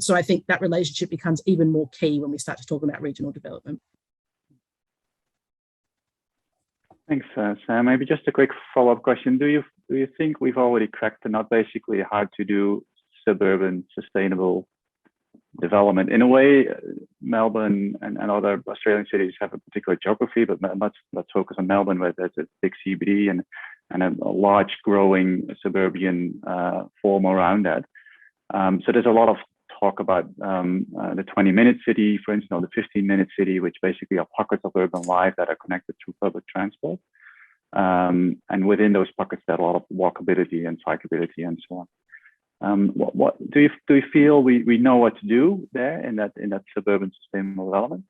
So I think that relationship becomes even more key when we start to talk about regional development. Thanks, Sam. Maybe just a quick follow-up question. Do you think we've already cracked the nut basically how to do suburban sustainable development? In a way, Melbourne and other Australian cities have a particular geography, but let's focus on Melbourne, where there's a big CBD and a large growing suburban form around that. So there's a lot of talk about the 20-minute city, for instance, or the 15-minute city, which basically are pockets of urban life that are connected through public transport. And within those pockets, there are a lot of walkability and cyclability and so on. What do you feel we know what to do there in that suburban sustainable development?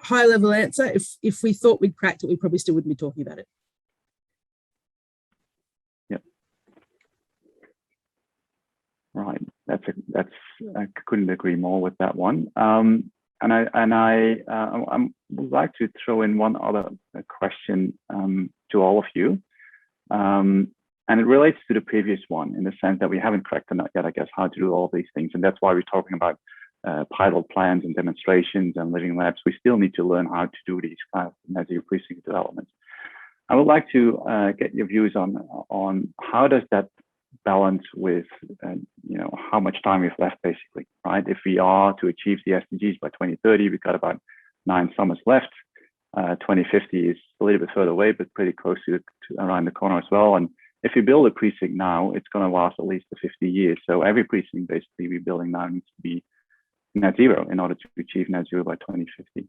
High level answer: if we thought we'd cracked it, we probably still wouldn't be talking about it. Right, I couldn't agree more with that one. And I would like to throw in one other question to all of you, and it relates to the previous one in the sense that we haven't cracked the nut yet, I guess, how to do all these things, and that's why we're talking about pilot plans and demonstrations and living labs. We still need to learn how to do these kind of net zero precinct developments. I would like to get your views on how does that balance with how much time we've left, basically, right? If we are to achieve the SDGs by 2030, we've got about 9 summers left. 2050 is a little bit further away, but pretty close to around the corner as well. And if you build a precinct now, it's going to last at least 50 years. So every precinct basically we're building now needs to be net zero in order to achieve net zero by 2050.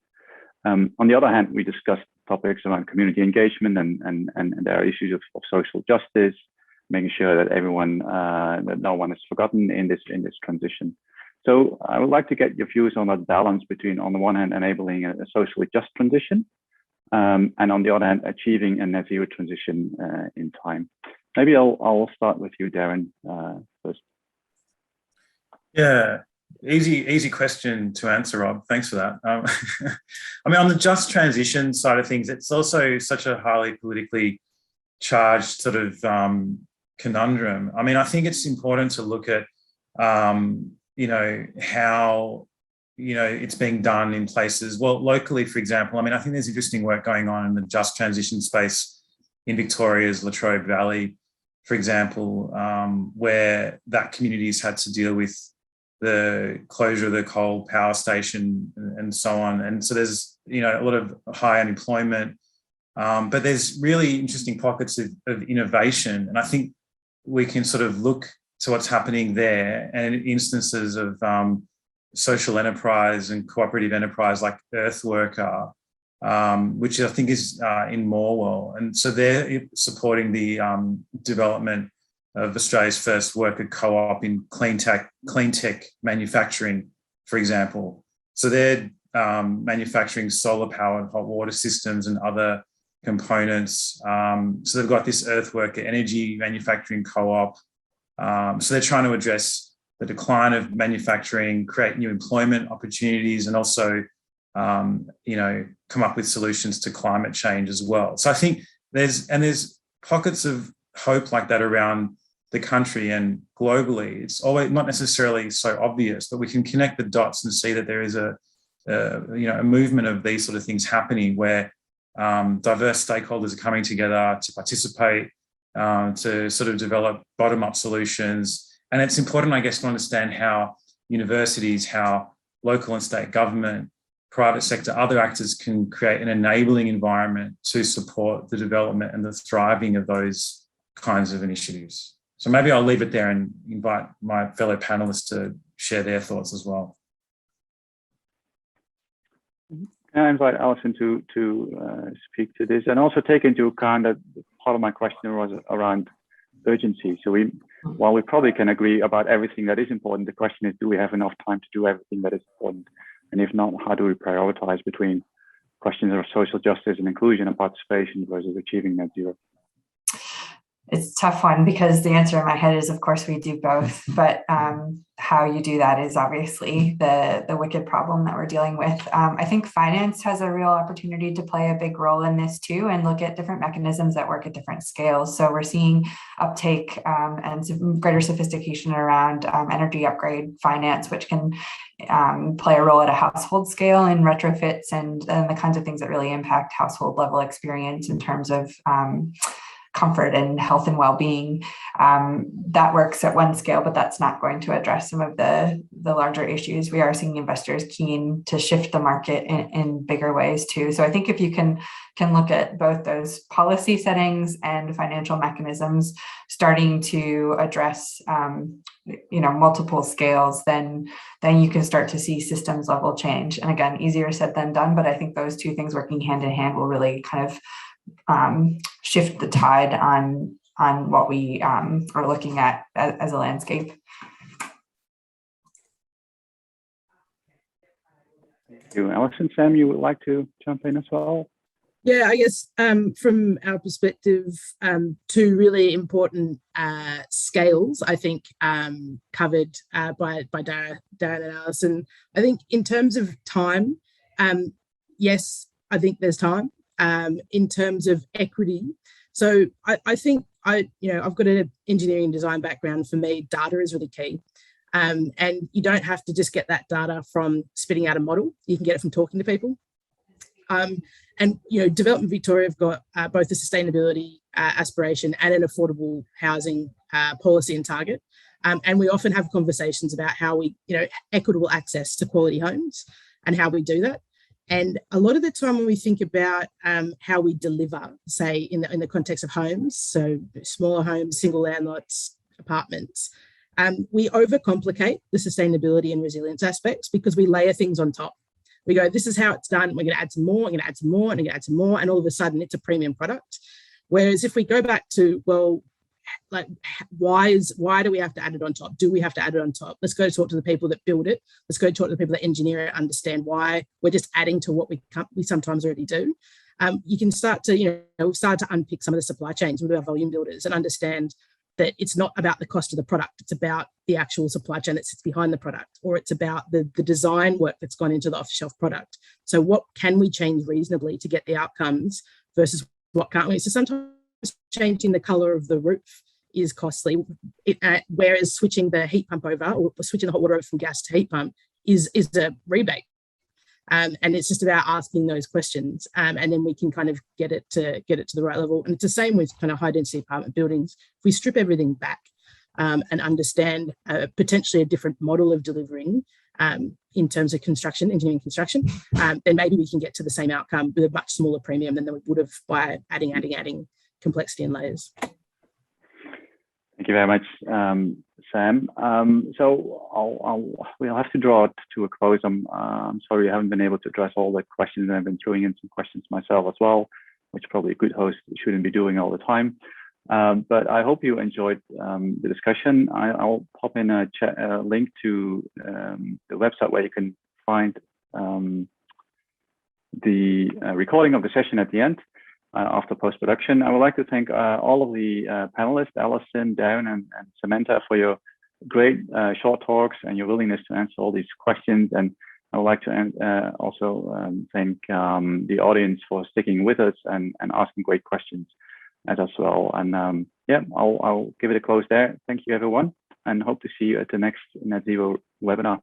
On the other hand, we discussed topics around community engagement and there are issues of social justice, making sure that everyone, that no one is forgotten in this transition. So I would like to get your views on that balance between, on the one hand, enabling a socially just transition, and on the other hand, achieving a net zero transition in time. Maybe I'll start with you, Darren, first. Yeah, easy question to answer, Rob. Thanks for that. I mean, on the just transition side of things, it's also such a highly politically charged sort of conundrum. I mean, I think it's important to look at, how, it's being done in places. Well, locally, for example, I mean, I think there's interesting work going on in the just transition space in Victoria's Latrobe Valley, for example, where that community's had to deal with the closure of the coal power station and so on. And so there's, a lot of high unemployment, but there's really interesting pockets of innovation. And I think we can sort of look to what's happening there and instances of social enterprise and cooperative enterprise like 𝗗𝗲𝗻𝗀, which I think is in 𝗦𝗽𝗲𝗻𝗀. And so they're supporting the development of Australia's first worker co-op in clean tech manufacturing, for example. So they're manufacturing solar-powered hot water systems and other components. So they've got this earthworker energy manufacturing co-op. So they're trying to address the decline of manufacturing, create new employment opportunities, and also, come up with solutions to climate change as well. So I think there's pockets of hope like that around the country and globally. It's always not necessarily so obvious, but we can connect the dots and see that there is a movement of these sort of things happening where diverse stakeholders are coming together to participate, to sort of develop bottom-up solutions. And it's important, I guess, to understand how universities, how local and state government, private sector, other actors can create an enabling environment to support the development and the thriving of those kinds of initiatives. So maybe I'll leave it there and invite my fellow panelists to share their thoughts as well. Can I invite Alison to speak to this, and also take into account that part of my question was around urgency. So while we probably can agree about everything that is important, the question is, do we have enough time to do everything that is important? And if not, how do we prioritize between questions of social justice and inclusion and participation versus achieving net zero? It's a tough one, because the answer in my head is, of course, we do both. But how you do that is obviously the wicked problem that we're dealing with. I think finance has a real opportunity to play a big role in this too, and look at different mechanisms that work at different scales. So we're seeing uptake and some greater sophistication around energy upgrade finance, which can play a role at a household scale in retrofits and the kinds of things that really impact household level experience in terms of comfort and health and well-being. That works at one scale, but that's not going to address some of the larger issues. We are seeing investors keen to shift the market in bigger ways too. So I think if you can look at both those policy settings and financial mechanisms starting to address multiple scales, then you can start to see systems level change. And again, easier said than done, but I think those two things working hand in hand will really kind of shift the tide on what we are looking at as a landscape. Thank you, Alison. Sam, you would like to jump in as well? Yeah, I guess from our perspective, two really important scales, I think, covered by Darren and Alison. I think in terms of time, yes, I think there's time. In terms of equity, so I think I've got an engineering and design background. For me, data is really key, and you don't have to just get that data from spitting out a model. You can get it from talking to people. And Development Victoria have got both a sustainability aspiration and an affordable housing policy and target, and we often have conversations about how we, equitable access to quality homes and how we do that. And a lot of the time when we think about how we deliver, say in the context of homes, so smaller homes, single landlots, apartments, we overcomplicate the sustainability and resilience aspects because we layer things on top. We go, this is how it's done. We're going to add some more, I'm going to add some more, and I'm going to add some more. And all of a sudden it's a premium product. Whereas if we go back to, well, like, why do we have to add it on top? Do we have to add it on top? Let's go talk to the people that build it. Let's go talk to the people that engineer it, understand why we're just adding to what we sometimes already do. You can start to, start to unpick some of the supply chains with our volume builders and understand that it's not about the cost of the product. It's about the actual supply chain that sits behind the product, or it's about the design work that's gone into the off-the-shelf product. So what can we change reasonably to get the outcomes versus what can't we? So sometimes changing the colour of the roof is costly, whereas switching the heat pump over, or switching the hot water over from gas to heat pump is a rebate. And it's just about asking those questions, and then we can kind of get it to the right level. And it's the same with kind of high density apartment buildings. If we strip everything back and understand potentially a different model of delivering in terms of engineering construction, then maybe we can get to the same outcome with a much smaller premium than we would have by adding complexity and layers. Thank you very much, Sam. So we'll have to draw it to a close. I'm sorry I haven't been able to address all the questions, and I've been throwing in some questions myself as well, which probably a good host shouldn't be doing all the time. But I hope you enjoyed the discussion. I'll pop in a link to the website where you can find the recording of the session at the end. after post-production. I would like to thank all of the panelists, Alison, Darren, and Samantha, for your great short talks and your willingness to answer all these questions. And I would like to also thank the audience for sticking with us and asking great questions as well. And yeah, I'll give it a close there. Thank you, everyone, and hope to see you at the next Net Zero webinar.